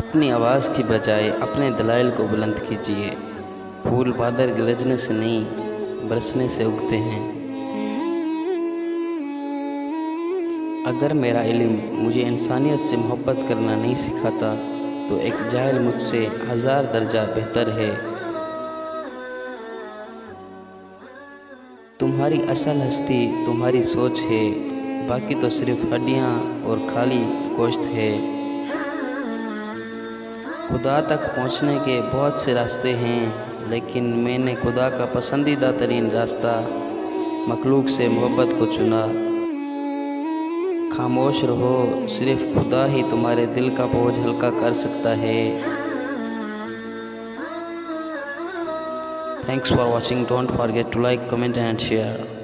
अपनी आवाज़ की बजाय अपने दलाइल को बुलंद कीजिए। फूल बादल गरजने से नहीं, बरसने से उगते हैं। अगर मेरा इल्म मुझे इंसानियत से मोहब्बत करना नहीं सिखाता तो एक जाहिल मुझसे 1000 दर्जा बेहतर है। तुम्हारी असल हस्ती तुम्हारी सोच है, बाकी तो सिर्फ हड्डियाँ और खाली गोश्त है। खुदा तक पहुँचने के बहुत से रास्ते हैं, लेकिन मैंने खुदा का पसंदीदा तरीन रास्ता मखलूक से मोहब्बत को चुना। खामोश रहो, सिर्फ खुदा ही तुम्हारे दिल का बोझ हल्का कर सकता है। Thanks for watching. Don't forget to like, comment and share.